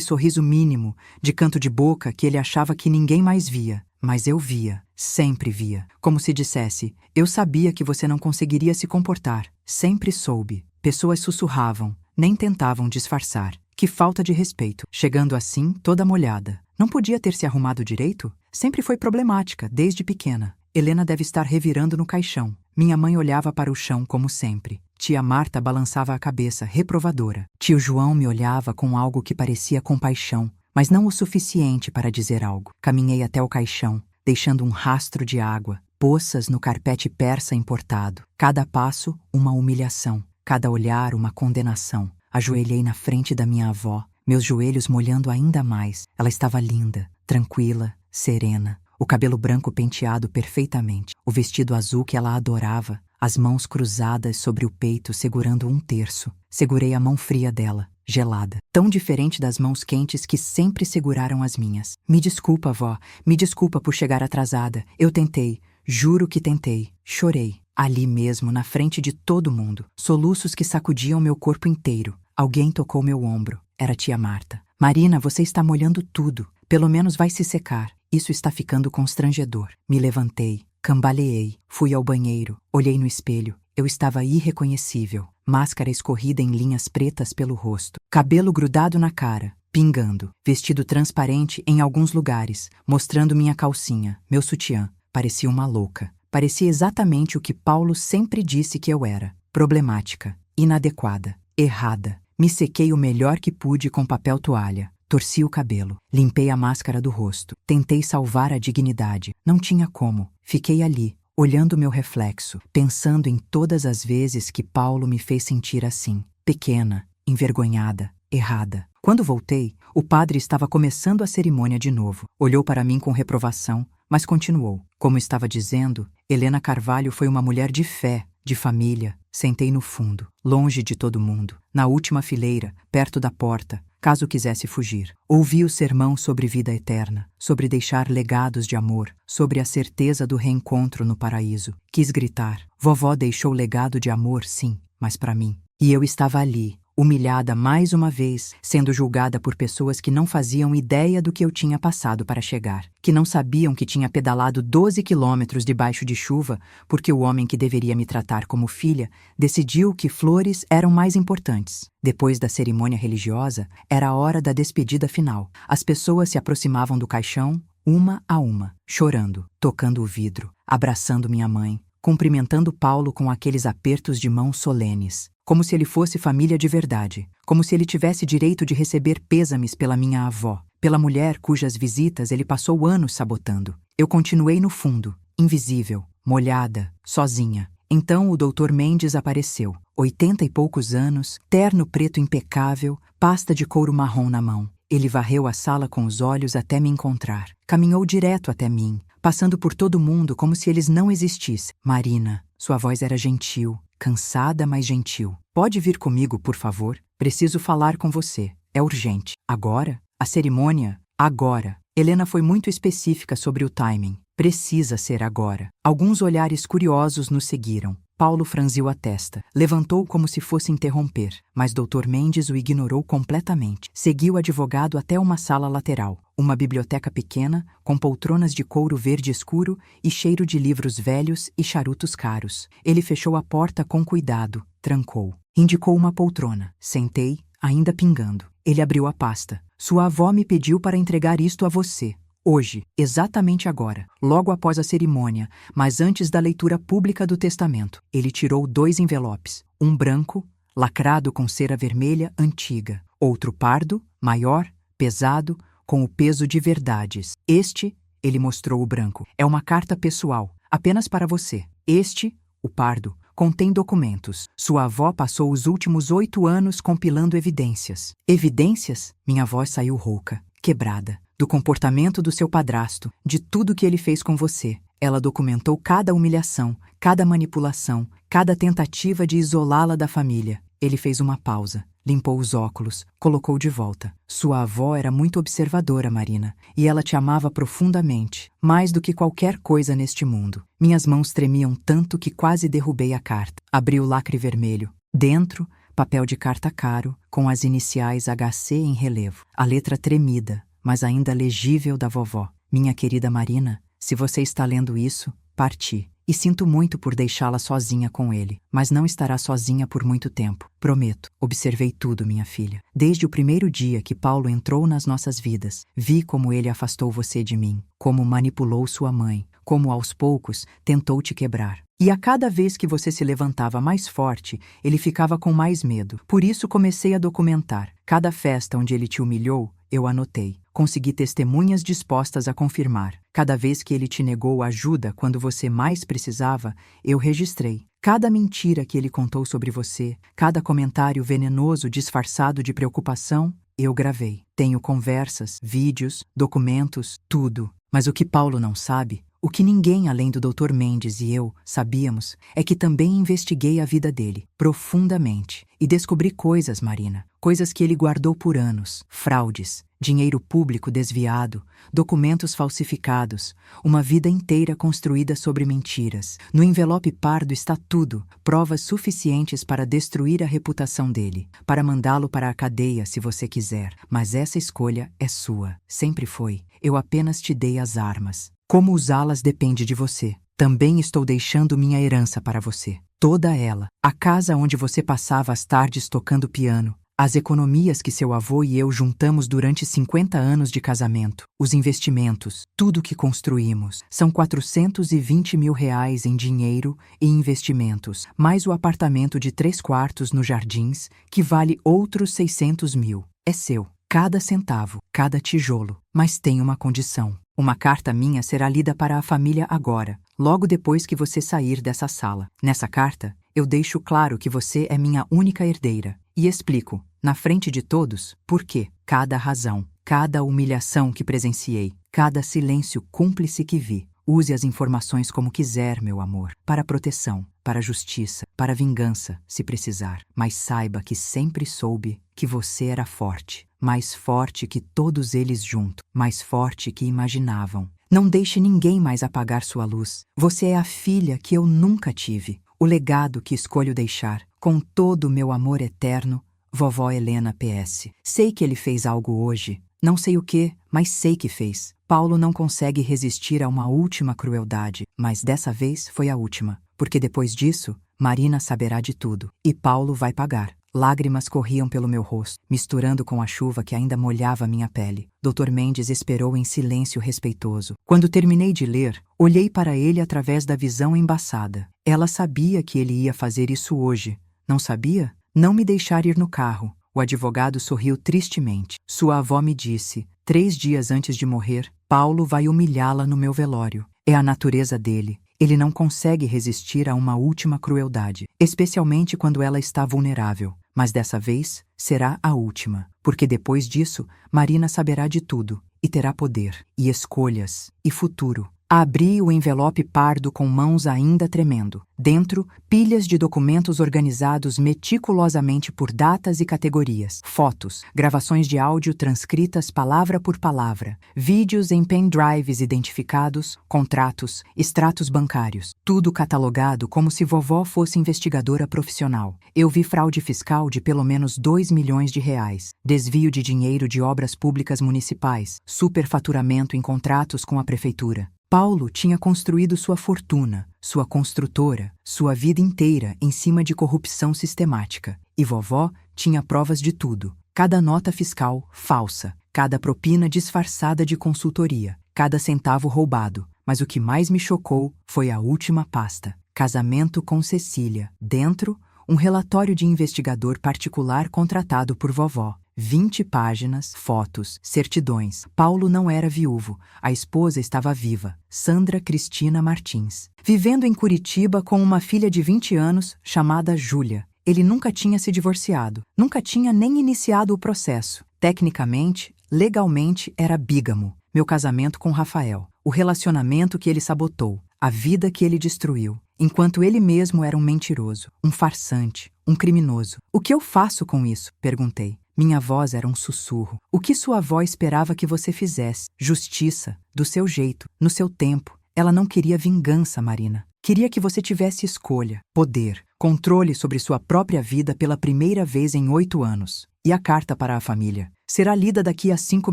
sorriso mínimo, de canto de boca que ele achava que ninguém mais via. Mas eu via, sempre via. Como se dissesse, eu sabia que você não conseguiria se comportar. Sempre soube. Pessoas sussurravam, nem tentavam disfarçar. Que falta de respeito. Chegando assim, toda molhada. Não podia ter se arrumado direito? Sempre foi problemática, desde pequena. Helena deve estar revirando no caixão. Minha mãe olhava para o chão como sempre. Tia Marta balançava a cabeça, reprovadora. Tio João me olhava com algo que parecia compaixão, mas não o suficiente para dizer algo. Caminhei até o caixão, deixando um rastro de água, poças no carpete persa importado. Cada passo, uma humilhação. Cada olhar, uma condenação. Ajoelhei na frente da minha avó, meus joelhos molhando ainda mais. Ela estava linda, tranquila, serena. O cabelo branco penteado perfeitamente, o vestido azul que ela adorava, as mãos cruzadas sobre o peito segurando um terço. Segurei a mão fria dela, gelada, tão diferente das mãos quentes que sempre seguraram as minhas. Me desculpa, vó, me desculpa por chegar atrasada. Eu tentei, juro que tentei. Chorei, ali mesmo, na frente de todo mundo. Soluços que sacudiam meu corpo inteiro. Alguém tocou meu ombro. Era tia Marta. Marina, você está molhando tudo. Pelo menos vai se secar. Isso está ficando constrangedor. Me levantei, cambaleei, fui ao banheiro, olhei no espelho. Eu estava irreconhecível. Máscara escorrida em linhas pretas pelo rosto. Cabelo grudado na cara, pingando. Vestido transparente em alguns lugares, mostrando minha calcinha, meu sutiã. Parecia uma louca. Parecia exatamente o que Paulo sempre disse que eu era. Problemática, inadequada, errada. Me sequei o melhor que pude com papel toalha. Torci o cabelo, limpei a máscara do rosto, tentei salvar a dignidade. Não tinha como. Fiquei ali, olhando meu reflexo, pensando em todas as vezes que Paulo me fez sentir assim, pequena, envergonhada, errada. Quando voltei, o padre estava começando a cerimônia de novo. Olhou para mim com reprovação, mas continuou. Como estava dizendo, Helena Carvalho foi uma mulher de fé, de família. Sentei no fundo, longe de todo mundo, na última fileira, perto da porta, caso quisesse fugir. Ouvi o sermão sobre vida eterna, sobre deixar legados de amor, sobre a certeza do reencontro no paraíso. Quis gritar. Vovó deixou legado de amor, sim, mas para mim. E eu estava ali, humilhada mais uma vez, sendo julgada por pessoas que não faziam ideia do que eu tinha passado para chegar, que não sabiam que tinha pedalado 12 quilômetros debaixo de chuva porque o homem que deveria me tratar como filha decidiu que flores eram mais importantes. Depois da cerimônia religiosa, era a hora da despedida final. As pessoas se aproximavam do caixão, uma a uma, chorando, tocando o vidro, abraçando minha mãe, cumprimentando Paulo com aqueles apertos de mão solenes, como se ele fosse família de verdade, como se ele tivesse direito de receber pêsames pela minha avó, pela mulher cujas visitas ele passou anos sabotando. Eu continuei no fundo, invisível, molhada, sozinha. Então o Dr. Mendes apareceu, 80 e poucos anos, terno preto impecável, pasta de couro marrom na mão. Ele varreu a sala com os olhos até me encontrar. Caminhou direto até mim, passando por todo mundo como se eles não existissem. Marina, sua voz era gentil, cansada, mas gentil. Pode vir comigo, por favor? Preciso falar com você. É urgente. Agora? A cerimônia? Agora. Helena foi muito específica sobre o timing. Precisa ser agora. Alguns olhares curiosos nos seguiram. Paulo franziu a testa. Levantou como se fosse interromper, mas Dr. Mendes o ignorou completamente. Seguiu o advogado até uma sala lateral, uma biblioteca pequena, com poltronas de couro verde escuro e cheiro de livros velhos e charutos caros. Ele fechou a porta com cuidado, trancou. Indicou uma poltrona. Sentei, ainda pingando. Ele abriu a pasta. Sua avó me pediu para entregar isto a você. Hoje, exatamente agora, logo após a cerimônia, mas antes da leitura pública do testamento. Ele tirou 2 envelopes. Um branco, lacrado com cera vermelha antiga. Outro pardo, maior, pesado, com o peso de verdades. Este, ele mostrou o branco, é uma carta pessoal, apenas para você. Este, o pardo, contém documentos. Sua avó passou os últimos 8 anos compilando evidências. Evidências? Minha voz saiu rouca, quebrada. Do comportamento do seu padrasto, de tudo que ele fez com você. Ela documentou cada humilhação, cada manipulação, cada tentativa de isolá-la da família. Ele fez uma pausa, limpou os óculos, colocou de volta. Sua avó era muito observadora, Marina, e ela te amava profundamente, mais do que qualquer coisa neste mundo. Minhas mãos tremiam tanto que quase derrubei a carta. Abri o lacre vermelho. Dentro, papel de carta caro, com as iniciais HC em relevo. A letra tremida, mas ainda legível da vovó. Minha querida Marina, se você está lendo isso, parti. E sinto muito por deixá-la sozinha com ele, mas não estará sozinha por muito tempo. Prometo. Observei tudo, minha filha. Desde o primeiro dia que Paulo entrou nas nossas vidas, vi como ele afastou você de mim, como manipulou sua mãe, como aos poucos tentou te quebrar. E a cada vez que você se levantava mais forte, ele ficava com mais medo. Por isso comecei a documentar. Cada festa onde ele te humilhou, eu anotei. Consegui testemunhas dispostas a confirmar. Cada vez que ele te negou ajuda quando você mais precisava, eu registrei. Cada mentira que ele contou sobre você, cada comentário venenoso disfarçado de preocupação, eu gravei. Tenho conversas, vídeos, documentos, tudo. Mas o que Paulo não sabe, o que ninguém além do Dr. Mendes e eu sabíamos, é que também investiguei a vida dele, profundamente, e descobri coisas, Marina, coisas que ele guardou por anos, fraudes, dinheiro público desviado, documentos falsificados, uma vida inteira construída sobre mentiras. No envelope pardo está tudo, provas suficientes para destruir a reputação dele, para mandá-lo para a cadeia se você quiser, mas essa escolha é sua, sempre foi. Eu apenas te dei as armas. Como usá-las depende de você. Também estou deixando minha herança para você. Toda ela. A casa onde você passava as tardes tocando piano. As economias que seu avô e eu juntamos durante 50 anos de casamento. Os investimentos. Tudo que construímos. São 420 mil reais em dinheiro e investimentos. Mais o apartamento de 3 quartos no Jardins, que vale outros 600 mil. É seu. Cada centavo. Cada tijolo. Mas tem uma condição. Uma carta minha será lida para a família agora, logo depois que você sair dessa sala. Nessa carta, eu deixo claro que você é minha única herdeira e explico, na frente de todos, por quê. Cada razão, cada humilhação que presenciei, cada silêncio cúmplice que vi. Use as informações como quiser, meu amor, para proteção, para justiça, para vingança, se precisar. Mas saiba que sempre soube que você era forte, mais forte que todos eles juntos, mais forte que imaginavam. Não deixe ninguém mais apagar sua luz. Você é a filha que eu nunca tive, o legado que escolho deixar, com todo o meu amor eterno, vovó Helena PS. Sei que ele fez algo hoje, não sei o que, mas sei que fez. Paulo não consegue resistir a uma última crueldade, mas dessa vez foi a última, porque depois disso, Marina saberá de tudo, e Paulo vai pagar. Lágrimas corriam pelo meu rosto, misturando com a chuva que ainda molhava minha pele. Dr. Mendes esperou em silêncio respeitoso. Quando terminei de ler, olhei para ele através da visão embaçada. Ela sabia que ele ia fazer isso hoje. Não sabia? Não me deixar ir no carro. O advogado sorriu tristemente. Sua avó me disse, 3 dias antes de morrer, Paulo vai humilhá-la no meu velório. É a natureza dele. Ele não consegue resistir a uma última crueldade, especialmente quando ela está vulnerável. Mas dessa vez será a última, porque depois disso, Marina saberá de tudo, e terá poder, e escolhas, e futuro. Abri o envelope pardo com mãos ainda tremendo. Dentro, pilhas de documentos organizados meticulosamente por datas e categorias. Fotos, gravações de áudio transcritas palavra por palavra, vídeos em pendrives identificados, contratos, extratos bancários. Tudo catalogado como se vovó fosse investigadora profissional. Eu vi fraude fiscal de pelo menos 2 milhões de reais, desvio de dinheiro de obras públicas municipais, superfaturamento em contratos com a prefeitura. Paulo tinha construído sua fortuna, sua construtora, sua vida inteira em cima de corrupção sistemática. E vovó tinha provas de tudo. cada nota fiscal falsa, cada propina disfarçada de consultoria, cada centavo roubado. Mas o que mais me chocou foi a última pasta. Casamento com Cecília. Dentro, um relatório de investigador particular contratado por vovó. 20 páginas, fotos, certidões. Paulo não era viúvo. A esposa estava viva. Sandra Cristina Martins. Vivendo em Curitiba com uma filha de 20 anos chamada Júlia. Ele nunca tinha se divorciado. Nunca tinha nem iniciado o processo. Tecnicamente, legalmente, era bígamo. Meu casamento com Rafael. O relacionamento que ele sabotou. A vida que ele destruiu. Enquanto ele mesmo era um mentiroso, um farsante, um criminoso. O que eu faço com isso? Perguntei. Minha voz era um sussurro. O que sua avó esperava que você fizesse? Justiça, do seu jeito, no seu tempo. Ela não queria vingança, Marina. Queria que você tivesse escolha, poder, controle sobre sua própria vida pela primeira vez em 8 anos. E a carta para a família? Será lida daqui a 5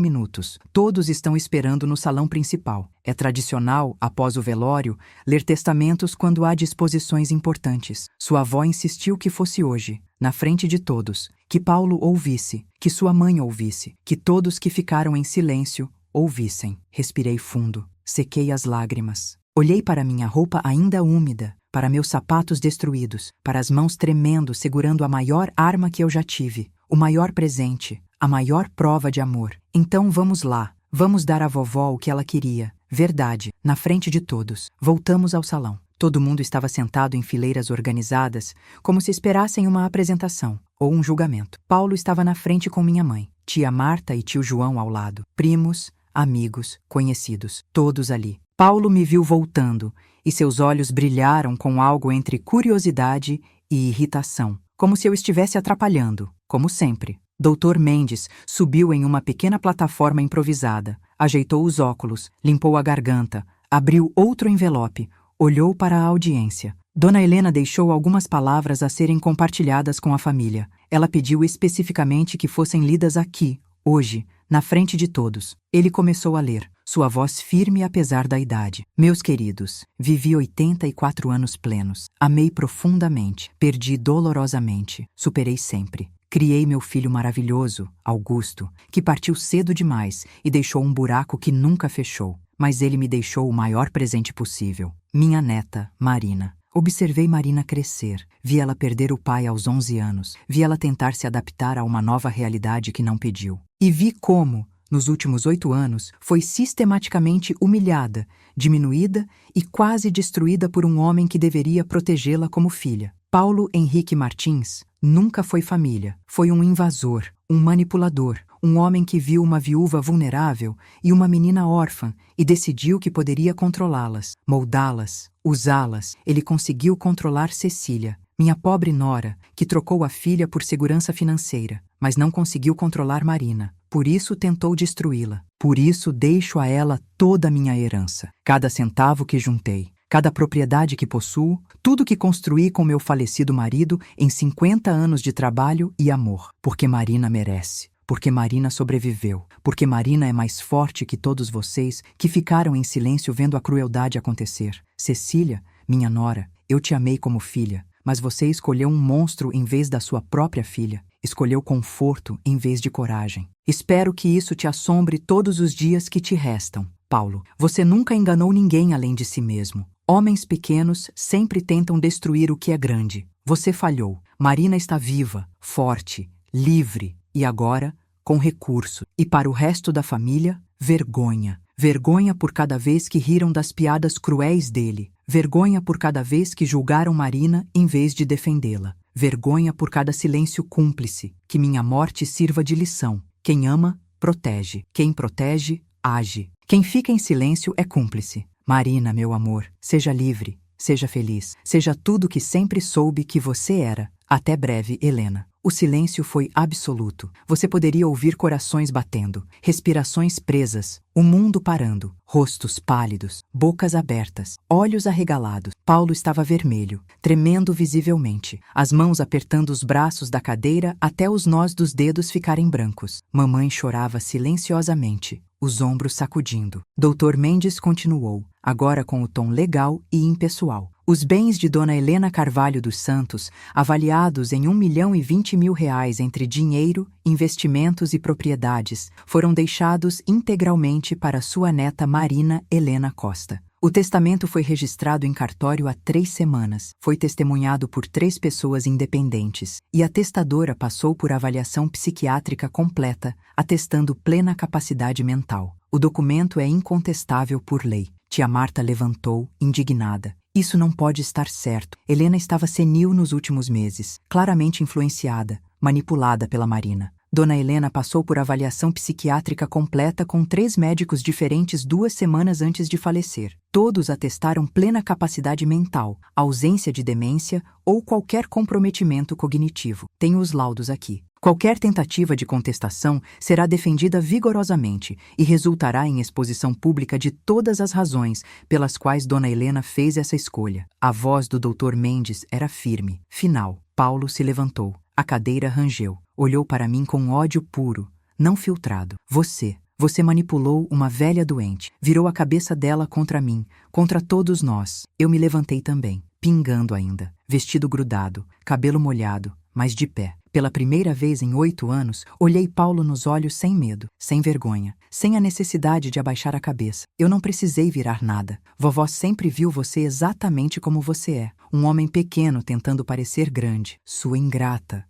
minutos. Todos estão esperando no salão principal. É tradicional, após o velório, ler testamentos quando há disposições importantes. Sua avó insistiu que fosse hoje, na frente de todos, que Paulo ouvisse, que sua mãe ouvisse, que todos que ficaram em silêncio ouvissem. Respirei fundo, sequei as lágrimas. Olhei para minha roupa ainda úmida, para meus sapatos destruídos, para as mãos tremendo segurando a maior arma que eu já tive, o maior presente, a maior prova de amor. Então vamos lá, vamos dar à vovó o que ela queria, verdade, na frente de todos. Voltamos ao salão. Todo mundo estava sentado em fileiras organizadas, como se esperassem uma apresentação ou um julgamento. Paulo estava na frente com minha mãe, tia Marta e tio João ao lado, primos, amigos, conhecidos, todos ali. Paulo me viu voltando, e seus olhos brilharam com algo entre curiosidade e irritação, como se eu estivesse atrapalhando, como sempre. Dr. Mendes subiu em uma pequena plataforma improvisada, ajeitou os óculos, limpou a garganta, abriu outro envelope, olhou para a audiência. Dona Helena deixou algumas palavras a serem compartilhadas com a família. Ela pediu especificamente que fossem lidas aqui, hoje, na frente de todos. Ele começou a ler, sua voz firme apesar da idade. Meus queridos, vivi 84 anos plenos. Amei profundamente, perdi dolorosamente, superei sempre. Criei meu filho maravilhoso, Augusto, que partiu cedo demais e deixou um buraco que nunca fechou. Mas ele me deixou o maior presente possível. Minha neta, Marina. Observei Marina crescer. Vi ela perder o pai aos 11 anos. Vi ela tentar se adaptar a uma nova realidade que não pediu. E vi como, nos últimos 8 anos, foi sistematicamente humilhada, diminuída e quase destruída por um homem que deveria protegê-la como filha. Paulo Henrique Martins nunca foi família. Foi um invasor, um manipulador, um homem que viu uma viúva vulnerável e uma menina órfã e decidiu que poderia controlá-las, moldá-las, usá-las. Ele conseguiu controlar Cecília, minha pobre nora, que trocou a filha por segurança financeira, mas não conseguiu controlar Marina. Por isso tentou destruí-la. Por isso deixo a ela toda a minha herança, cada centavo que juntei. Cada propriedade que possuo, tudo que construí com meu falecido marido em 50 anos de trabalho e amor. Porque Marina merece. Porque Marina sobreviveu. Porque Marina é mais forte que todos vocês que ficaram em silêncio vendo a crueldade acontecer. Cecília, minha nora, eu te amei como filha, mas você escolheu um monstro em vez da sua própria filha. Escolheu conforto em vez de coragem. Espero que isso te assombre todos os dias que te restam. Paulo, você nunca enganou ninguém além de si mesmo. Homens pequenos sempre tentam destruir o que é grande. Você falhou. Marina está viva, forte, livre e agora, com recurso. E para o resto da família, vergonha. Vergonha por cada vez que riram das piadas cruéis dele. Vergonha por cada vez que julgaram Marina em vez de defendê-la. Vergonha por cada silêncio cúmplice. Que minha morte sirva de lição. Quem ama, protege. Quem protege, age. Quem fica em silêncio é cúmplice. Marina, meu amor, seja livre, seja feliz, seja tudo que sempre soube que você era. Até breve, Helena. O silêncio foi absoluto. Você poderia ouvir corações batendo, respirações presas, o mundo parando, rostos pálidos, bocas abertas, olhos arregalados. Paulo estava vermelho, tremendo visivelmente, as mãos apertando os braços da cadeira até os nós dos dedos ficarem brancos. Mamãe chorava silenciosamente, os ombros sacudindo. Dr. Mendes continuou, agora com o tom legal e impessoal. Os bens de Dona Helena Carvalho dos Santos, avaliados em R$ 1.020.000 entre dinheiro, investimentos e propriedades, foram deixados integralmente para sua neta Marina Helena Costa. O testamento foi registrado em cartório há 3 semanas, foi testemunhado por 3 pessoas independentes, e a testadora passou por avaliação psiquiátrica completa, atestando plena capacidade mental. O documento é incontestável por lei. Tia Marta levantou, indignada. Isso não pode estar certo. Helena estava senil nos últimos meses, claramente influenciada, manipulada pela Marina. Dona Helena passou por avaliação psiquiátrica completa com 3 médicos diferentes 2 semanas antes de falecer. Todos atestaram plena capacidade mental, ausência de demência ou qualquer comprometimento cognitivo. Tenho os laudos aqui. Qualquer tentativa de contestação será defendida vigorosamente e resultará em exposição pública de todas as razões pelas quais Dona Helena fez essa escolha. A voz do Dr. Mendes era firme. Final. Paulo se levantou. A cadeira rangeu. Olhou para mim com ódio puro, não filtrado. Você manipulou uma velha doente. Virou a cabeça dela contra mim, contra todos nós. Eu me levantei também, pingando ainda. Vestido grudado, cabelo molhado, mas de pé. Pela primeira vez em 8 anos, olhei Paulo nos olhos sem medo, sem vergonha, sem a necessidade de abaixar a cabeça. Eu não precisei virar nada. Vovó sempre viu você exatamente como você é. Um homem pequeno tentando parecer grande. Sua ingrata.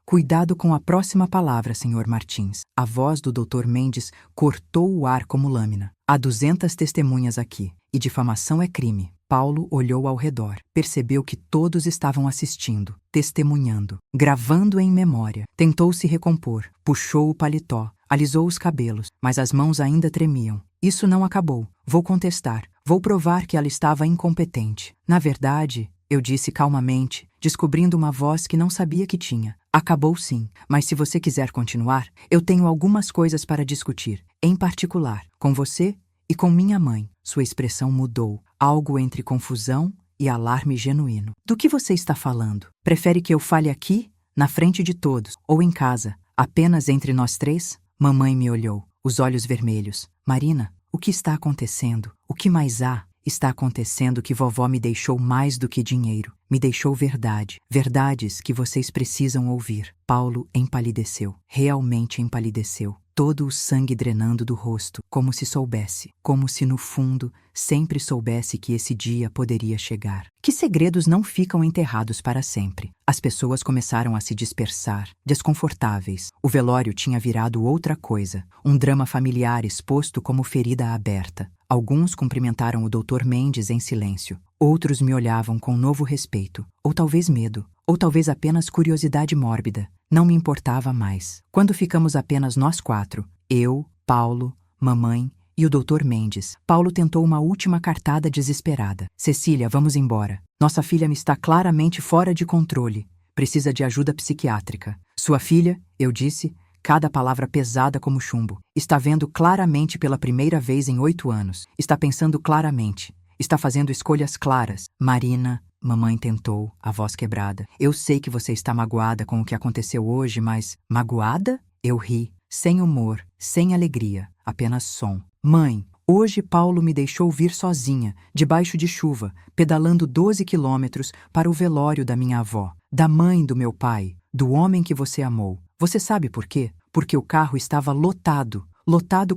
Cuidado com a próxima palavra, Sr. Martins. A voz do Dr. Mendes cortou o ar como lâmina. Há 200 testemunhas aqui, e difamação é crime. Paulo olhou ao redor. Percebeu que todos estavam assistindo, testemunhando, gravando em memória. Tentou se recompor, puxou o paletó, alisou os cabelos, mas as mãos ainda tremiam. Isso não acabou. Vou contestar. Vou provar que ela estava incompetente. Na verdade, eu disse calmamente, descobrindo uma voz que não sabia que tinha. Acabou sim, mas se você quiser continuar, eu tenho algumas coisas para discutir, em particular, com você e com minha mãe. Sua expressão mudou, algo entre confusão e alarme genuíno. Do que você está falando? Prefere que eu fale aqui, na frente de todos, ou em casa, apenas entre nós 3? Mamãe me olhou, os olhos vermelhos. Marina, o que está acontecendo? O que mais há? Está acontecendo que vovó me deixou mais do que dinheiro. Me deixou verdade. Verdades que vocês precisam ouvir. Paulo empalideceu. Realmente empalideceu. Todo o sangue drenando do rosto, como se soubesse, como se no fundo sempre soubesse que esse dia poderia chegar. Que segredos não ficam enterrados para sempre? As pessoas começaram a se dispersar, desconfortáveis. O velório tinha virado outra coisa, um drama familiar exposto como ferida aberta. Alguns cumprimentaram o Dr. Mendes em silêncio. Outros me olhavam com novo respeito, ou talvez medo, ou talvez apenas curiosidade mórbida. Não me importava mais. Quando ficamos apenas nós 4, eu, Paulo, mamãe e o Dr. Mendes, Paulo tentou uma última cartada desesperada. Cecília, vamos embora. Nossa filha está claramente fora de controle. Precisa de ajuda psiquiátrica. Sua filha, eu disse, cada palavra pesada como chumbo, está vendo claramente pela primeira vez em 8 anos. Está pensando claramente. Está fazendo escolhas claras. Marina, mamãe tentou, a voz quebrada. Eu sei que você está magoada com o que aconteceu hoje, mas... Magoada? Eu ri, sem humor, sem alegria, apenas som. Mãe, hoje Paulo me deixou vir sozinha, debaixo de chuva, pedalando 12 quilômetros para o velório da minha avó, da mãe do meu pai, do homem que você amou. Você sabe por quê? Porque o carro estava lotado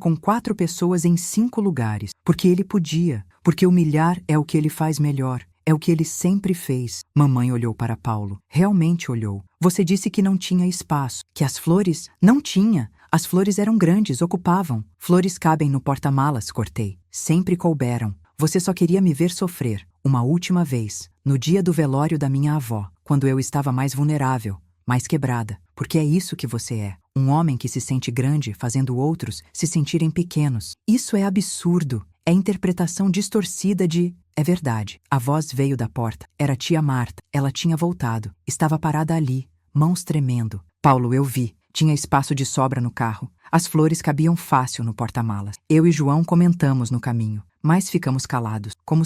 com 4 pessoas em 5 lugares. Porque ele podia, porque humilhar é o que ele faz melhor. É o que ele sempre fez. Mamãe olhou para Paulo. Realmente olhou. Você disse que não tinha espaço, que as flores... Não tinha. As flores eram grandes, ocupavam. Flores cabem no porta-malas, cortei. Sempre couberam. Você só queria me ver sofrer. Uma última vez, no dia do velório da minha avó, quando eu estava mais vulnerável, mais quebrada. Porque é isso que você é. Um homem que se sente grande fazendo outros se sentirem pequenos. Isso é absurdo. É interpretação distorcida de... É verdade. A voz veio da porta. Era tia Marta. Ela tinha voltado. Estava parada ali, mãos tremendo. Paulo, eu vi. Tinha espaço de sobra no carro. As flores cabiam fácil no porta-malas. Eu e João comentamos no caminho. mas ficamos calados, como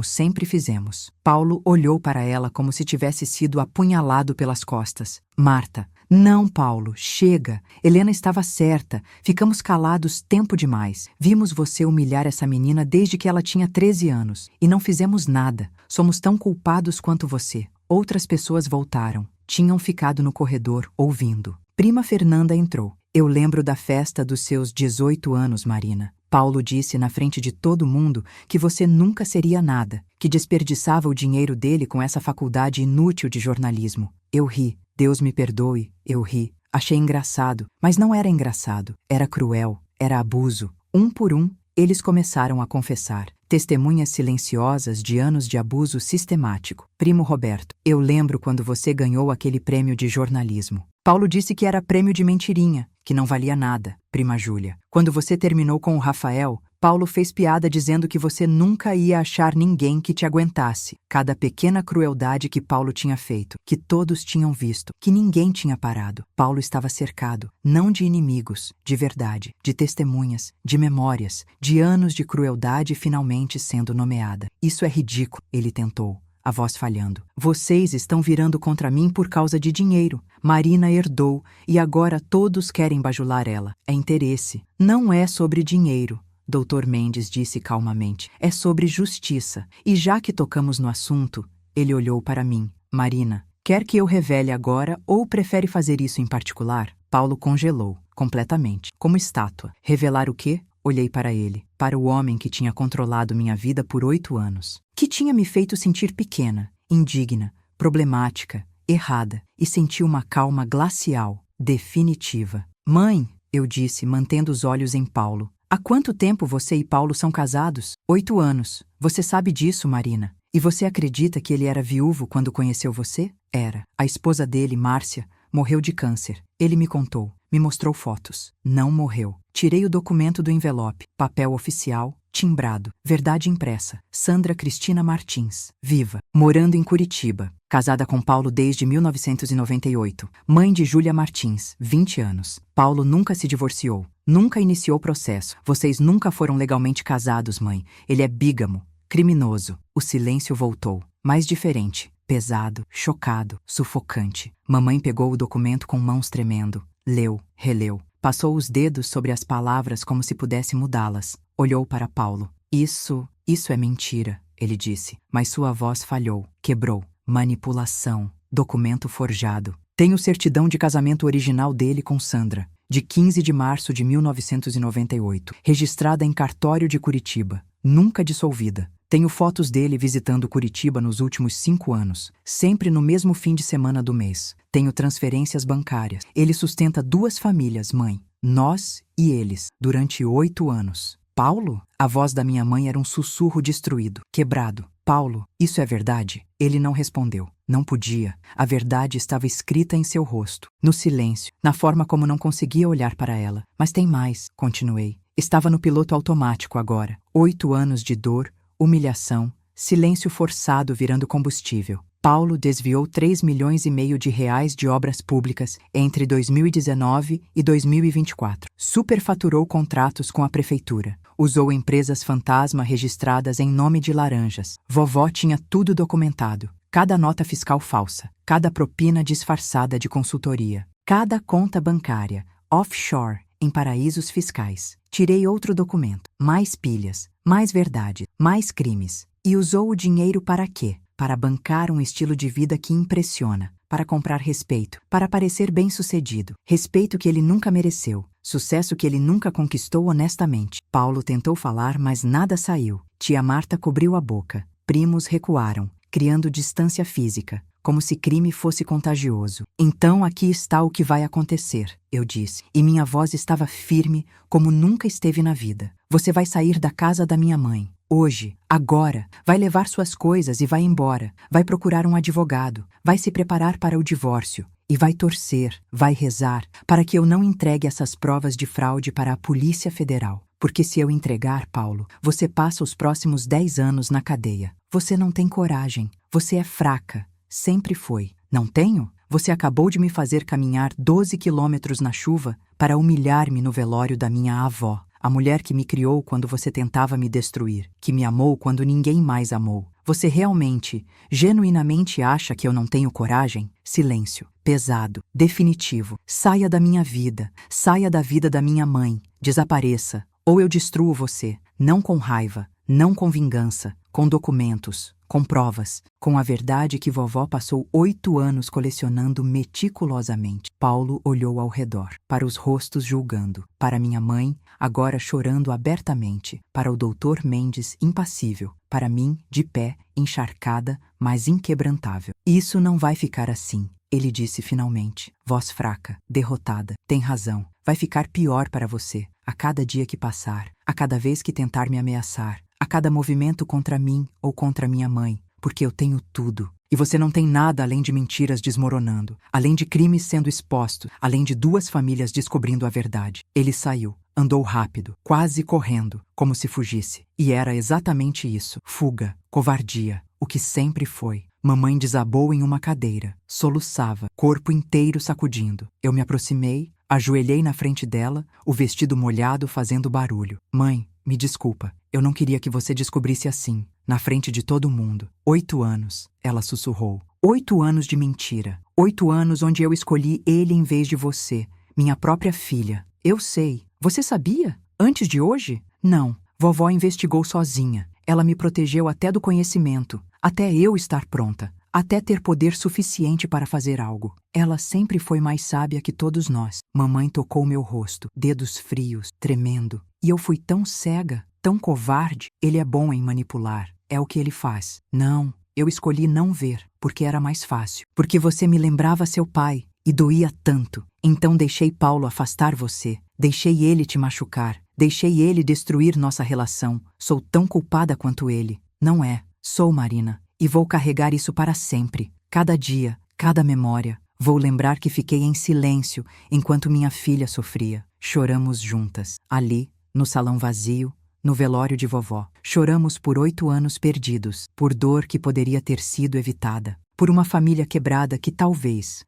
sempre fizemos. Paulo olhou para ela como se tivesse sido apunhalado pelas costas. Marta: não, Paulo, chega. Helena estava certa. Ficamos calados tempo demais. Vimos você humilhar essa menina desde que ela tinha 13 anos. E não fizemos nada. Somos tão culpados quanto você. Outras pessoas voltaram. Tinham ficado no corredor, ouvindo. Prima Fernanda entrou. Eu lembro da festa dos seus 18 anos, Marina. Paulo disse na frente de todo mundo que você nunca seria nada, que desperdiçava o dinheiro dele com essa faculdade inútil de jornalismo. Eu ri. Deus me perdoe, eu ri. Achei engraçado, mas não era engraçado. Era cruel, era abuso. Um por um, eles começaram a confessar. Testemunhas silenciosas de anos de abuso sistemático. Primo Roberto: eu lembro quando você ganhou aquele prêmio de jornalismo. Paulo disse que era prêmio de mentirinha, que não valia nada. Prima Júlia: quando você terminou com o Rafael, Paulo fez piada dizendo que você nunca ia achar ninguém que te aguentasse. Cada pequena crueldade que Paulo tinha feito, que todos tinham visto, que ninguém tinha parado. Paulo estava cercado, não de inimigos, de verdade, de testemunhas, de memórias, de anos de crueldade finalmente sendo nomeada. Isso é ridículo, ele tentou, a voz falhando. Vocês estão virando contra mim por causa de dinheiro. Marina herdou e agora todos querem bajular ela. É interesse. Não é sobre dinheiro. Dr. Mendes disse calmamente. É sobre justiça. E já que tocamos no assunto, ele olhou para mim. Marina, quer que eu revele agora ou prefere fazer isso em particular? Paulo congelou, completamente, como estátua. Revelar o quê? Olhei para ele, para o homem que tinha controlado minha vida por 8 anos. Que tinha me feito sentir pequena, indigna, problemática, errada, e senti uma calma glacial, definitiva. Mãe, eu disse, mantendo os olhos em Paulo. Há quanto tempo você e Paulo são casados? 8 anos. Você sabe disso, Marina. E você acredita que ele era viúvo quando conheceu você? Era. A esposa dele, Márcia, morreu de câncer. Ele me contou. Me mostrou fotos. Não morreu. Tirei o documento do envelope. Papel oficial, timbrado. Verdade impressa. Sandra Cristina Martins. Viva. Morando em Curitiba. Casada com Paulo desde 1998. Mãe de Júlia Martins, 20 anos. Paulo nunca se divorciou. Nunca iniciou processo. Vocês nunca foram legalmente casados, mãe. Ele é bígamo. Criminoso. O silêncio voltou. Mais diferente. Pesado, chocado, sufocante. Mamãe pegou o documento com mãos tremendo. Leu, releu. Passou os dedos sobre as palavras como se pudesse mudá-las. Olhou para Paulo. Isso é mentira, ele disse. Mas sua voz falhou, quebrou. Manipulação. Documento forjado. Tenho certidão de casamento original dele com Sandra, de 15 de março de 1998, registrada em cartório de Curitiba, nunca dissolvida. Tenho fotos dele visitando Curitiba nos últimos 5 anos, sempre no mesmo fim de semana do mês. Tenho transferências bancárias. Ele sustenta 2 famílias, mãe, nós e eles, durante 8 anos. Paulo? A voz da minha mãe era um sussurro destruído, quebrado. Paulo, isso é verdade? Ele não respondeu. Não podia. A verdade estava escrita em seu rosto, no silêncio, na forma como não conseguia olhar para ela. Mas tem mais, continuei. Estava no piloto automático agora. 8 anos de dor, humilhação, silêncio forçado virando combustível. Paulo desviou 3,5 milhões de reais de obras públicas entre 2019 e 2024. Superfaturou contratos com a prefeitura. Usou empresas fantasma registradas em nome de laranjas. Vovó tinha tudo documentado. Cada nota fiscal falsa. Cada propina disfarçada de consultoria. Cada conta bancária, offshore, em paraísos fiscais. Tirei outro documento. Mais pilhas. Mais verdade. Mais crimes. E usou o dinheiro para quê? Para bancar um estilo de vida que impressiona, para comprar respeito, para parecer bem-sucedido, respeito que ele nunca mereceu, sucesso que ele nunca conquistou honestamente. Paulo tentou falar, mas nada saiu. Tia Marta cobriu a boca. Primos recuaram, criando distância física, como se crime fosse contagioso. Então aqui está o que vai acontecer, eu disse, e minha voz estava firme como nunca esteve na vida. Você vai sair da casa da minha mãe. Hoje, agora, vai levar suas coisas e vai embora, vai procurar um advogado, vai se preparar para o divórcio e vai torcer, vai rezar para que eu não entregue essas provas de fraude para a Polícia Federal. Porque se eu entregar, Paulo, você passa os próximos 10 anos na cadeia. Você não tem coragem, você é fraca, sempre foi. Não tenho? Você acabou de me fazer caminhar 12 quilômetros na chuva para humilhar-me no velório da minha avó. a mulher que me criou quando você tentava me destruir, que me amou quando ninguém mais amou. Você realmente, genuinamente acha que eu não tenho coragem? Silêncio. Pesado. Definitivo. Saia da minha vida. Saia da vida da minha mãe. Desapareça. Ou eu destruo você. Não com raiva. Não com vingança. Com documentos. Com provas. Com a verdade que vovó passou 8 anos colecionando meticulosamente. Paulo olhou ao redor. Para os rostos julgando. Para minha mãe, agora chorando abertamente. Para o doutor Mendes, impassível. Para mim, de pé, encharcada, mas inquebrantável. Isso não vai ficar assim, ele disse finalmente. Voz fraca, derrotada. Tem razão. Vai ficar pior para você. A cada dia que passar. A cada vez que tentar me ameaçar. A cada movimento contra mim ou contra minha mãe. Porque eu tenho tudo. E você não tem nada além de mentiras desmoronando. Além de crimes sendo expostos. Além de 2 famílias descobrindo a verdade. Ele saiu. Andou rápido, quase correndo, como se fugisse. E era exatamente isso. Fuga, covardia, o que sempre foi. Mamãe desabou em uma cadeira, soluçava, corpo inteiro sacudindo. Eu me aproximei, ajoelhei na frente dela, o vestido molhado fazendo barulho. Mãe, me desculpa, eu não queria que você descobrisse assim, na frente de todo mundo. 8 anos, ela sussurrou. 8 anos de mentira. 8 anos onde eu escolhi ele em vez de você, minha própria filha. Eu sei. Você sabia? Antes de hoje? Não. Vovó investigou sozinha. Ela me protegeu até do conhecimento, até eu estar pronta, até ter poder suficiente para fazer algo. Ela sempre foi mais sábia que todos nós. Mamãe tocou meu rosto, dedos frios, tremendo. E eu fui tão cega, tão covarde. Ele é bom em manipular. É o que ele faz. Não, eu escolhi não ver, porque era mais fácil. Porque você me lembrava seu pai. E doía tanto. Então deixei Paulo afastar você. Deixei ele te machucar. Deixei ele destruir nossa relação. Sou tão culpada quanto ele. Não é. Sou, Marina. E vou carregar isso para sempre. Cada dia, cada memória. Vou lembrar que fiquei em silêncio enquanto minha filha sofria. Choramos juntas. Ali, no salão vazio, no velório de vovó. Choramos por 8 anos perdidos. Por dor que poderia ter sido evitada. Por uma família quebrada que talvez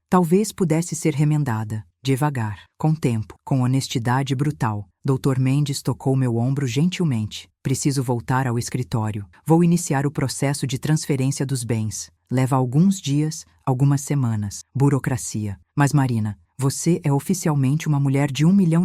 pudesse ser remendada. Devagar, com tempo, com honestidade brutal. Dr. Mendes tocou meu ombro gentilmente. Preciso voltar ao escritório. Vou iniciar o processo de transferência dos bens. Leva alguns dias, algumas semanas. Burocracia. Mas Marina, você é oficialmente uma mulher de R$1 milhão.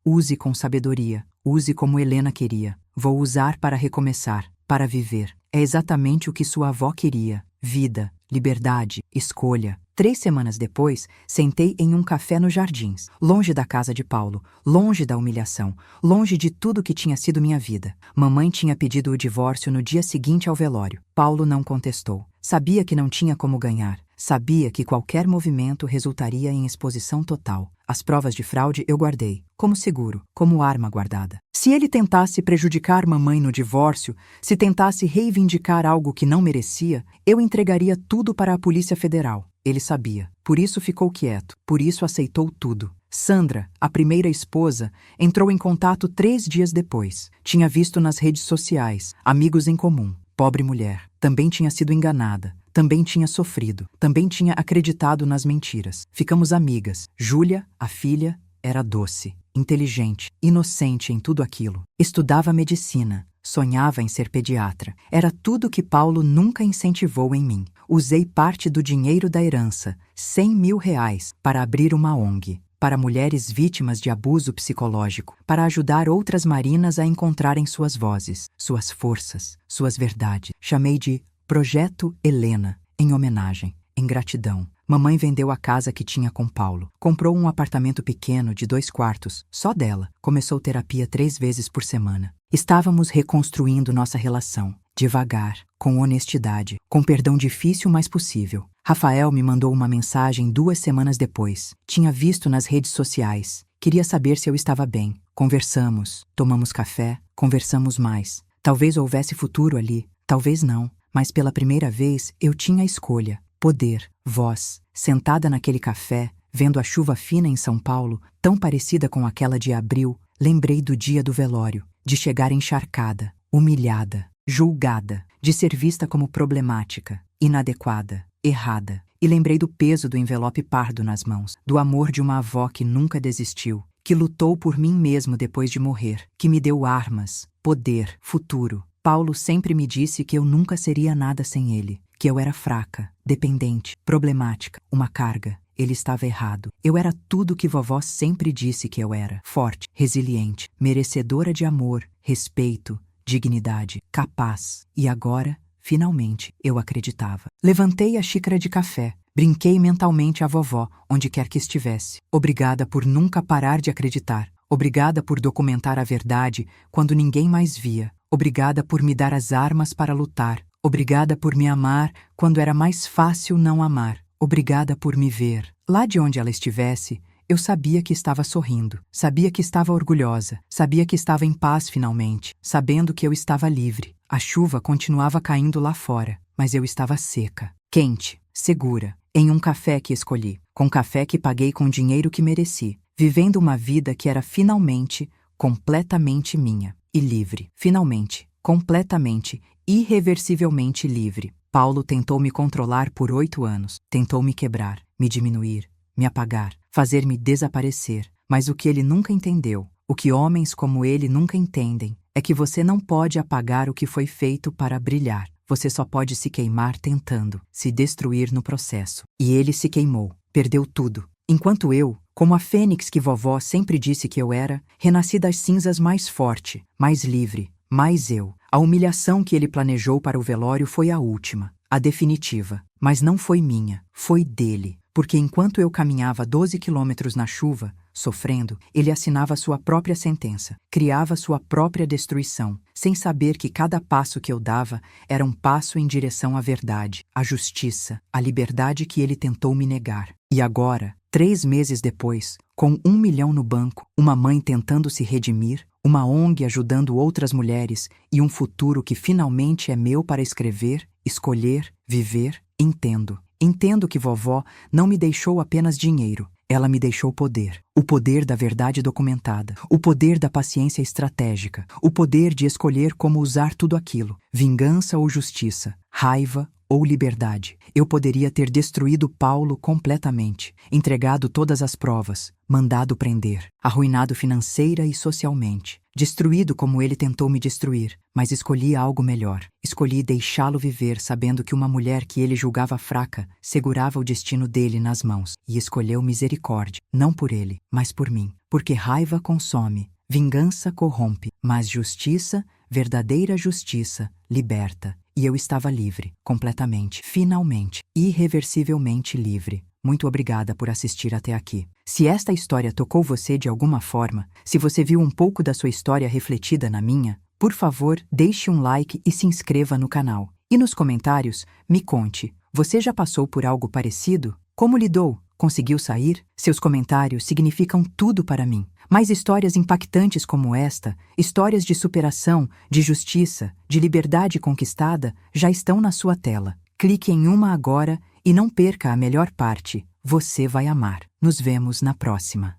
Use com sabedoria. Use como Helena queria. Vou usar para recomeçar, para viver. É exatamente o que sua avó queria. Vida, liberdade, escolha. 3 semanas depois, sentei em um café nos Jardins, longe da casa de Paulo, longe da humilhação, longe de tudo que tinha sido minha vida. Mamãe tinha pedido o divórcio no dia seguinte ao velório. Paulo não contestou. Sabia que não tinha como ganhar. Sabia que qualquer movimento resultaria em exposição total. As provas de fraude eu guardei, como seguro, como arma guardada. Se ele tentasse prejudicar mamãe no divórcio, se tentasse reivindicar algo que não merecia, eu entregaria tudo para a Polícia Federal. Ele sabia. Por isso ficou quieto. Por isso aceitou tudo. Sandra, a primeira esposa, entrou em contato 3 dias depois. Tinha visto nas redes sociais, amigos em comum. Pobre mulher. Também tinha sido enganada. Também tinha sofrido. Também tinha acreditado nas mentiras. Ficamos amigas. Júlia, a filha, era doce, inteligente, inocente em tudo aquilo. Estudava medicina. Sonhava em ser pediatra. Era tudo que Paulo nunca incentivou em mim. Usei parte do dinheiro da herança, R$100 mil, para abrir uma ONG. Para mulheres vítimas de abuso psicológico, para ajudar outras Marinas a encontrarem suas vozes, suas forças, suas verdades. Chamei de Projeto Helena, em homenagem, em gratidão. Mamãe vendeu a casa que tinha com Paulo. Comprou um apartamento pequeno de 2 quartos, só dela. Começou terapia 3 vezes por semana. Estávamos reconstruindo nossa relação, devagar, com honestidade, com perdão difícil, mas possível. Rafael me mandou uma mensagem 2 semanas depois. Tinha visto nas redes sociais. Queria saber se eu estava bem. Conversamos, tomamos café, conversamos mais. Talvez houvesse futuro ali, talvez não. Mas pela primeira vez eu tinha escolha, poder, voz. Sentada naquele café, vendo a chuva fina em São Paulo, tão parecida com aquela de abril, lembrei do dia do velório, de chegar encharcada, humilhada, julgada, de ser vista como problemática, inadequada, errada. E lembrei do peso do envelope pardo nas mãos, do amor de uma avó que nunca desistiu, que lutou por mim mesmo depois de morrer, que me deu armas, poder, futuro. Paulo sempre me disse que eu nunca seria nada sem ele, que eu era fraca, dependente, problemática, uma carga. Ele estava errado. Eu era tudo que vovó sempre disse que eu era: forte, resiliente, merecedora de amor, respeito, dignidade, capaz. E agora, finalmente, eu acreditava. Levantei a xícara de café. Brinquei mentalmente à vovó, onde quer que estivesse. Obrigada por nunca parar de acreditar. Obrigada por documentar a verdade quando ninguém mais via. Obrigada por me dar as armas para lutar. Obrigada por me amar quando era mais fácil não amar. Obrigada por me ver. Lá de onde ela estivesse, eu sabia que estava sorrindo. Sabia que estava orgulhosa. Sabia que estava em paz finalmente. Sabendo que eu estava livre. A chuva continuava caindo lá fora, mas eu estava seca, quente, segura. Em um café que escolhi, com café que paguei com dinheiro que mereci, vivendo uma vida que era finalmente, completamente minha, e livre. Finalmente, completamente, irreversivelmente livre. Paulo tentou me controlar por 8 anos, tentou me quebrar, me diminuir, me apagar, fazer-me desaparecer. Mas o que ele nunca entendeu, o que homens como ele nunca entendem, é que você não pode apagar o que foi feito para brilhar. Você só pode se queimar tentando, se destruir no processo. E ele se queimou, perdeu tudo. Enquanto eu, como a fênix que vovó sempre disse que eu era, renasci das cinzas mais forte, mais livre, mais eu. A humilhação que ele planejou para o velório foi a última, a definitiva. Mas não foi minha, foi dele. Porque enquanto eu caminhava 12 quilômetros na chuva, sofrendo, ele assinava sua própria sentença, criava sua própria destruição, sem saber que cada passo que eu dava era um passo em direção à verdade, à justiça, à liberdade que ele tentou me negar. E agora, 3 meses depois, com 1 milhão no banco, uma mãe tentando se redimir, uma ONG ajudando outras mulheres e um futuro que finalmente é meu para escrever, escolher, viver, entendo. Entendo que vovó não me deixou apenas dinheiro, ela me deixou poder. O poder da verdade documentada, o poder da paciência estratégica, o poder de escolher como usar tudo aquilo, vingança ou justiça, raiva ou liberdade. Eu poderia ter destruído Paulo completamente, entregado todas as provas, mandado prender, arruinado financeira e socialmente, destruído como ele tentou me destruir, mas escolhi algo melhor. Escolhi deixá-lo viver sabendo que uma mulher que ele julgava fraca segurava o destino dele nas mãos e escolheu misericórdia, não por ele, mas por mim, porque raiva consome, vingança corrompe, mas justiça, verdadeira justiça, liberta. E eu estava livre, completamente, finalmente, irreversivelmente livre. Muito obrigada por assistir até aqui. Se esta história tocou você de alguma forma, se você viu um pouco da sua história refletida na minha, por favor, deixe um like e se inscreva no canal. E nos comentários, me conte, você já passou por algo parecido? Como lidou? Conseguiu sair? Seus comentários significam tudo para mim. Mais histórias impactantes como esta, histórias de superação, de justiça, de liberdade conquistada, já estão na sua tela. Clique em uma agora e não perca a melhor parte. Você vai amar. Nos vemos na próxima.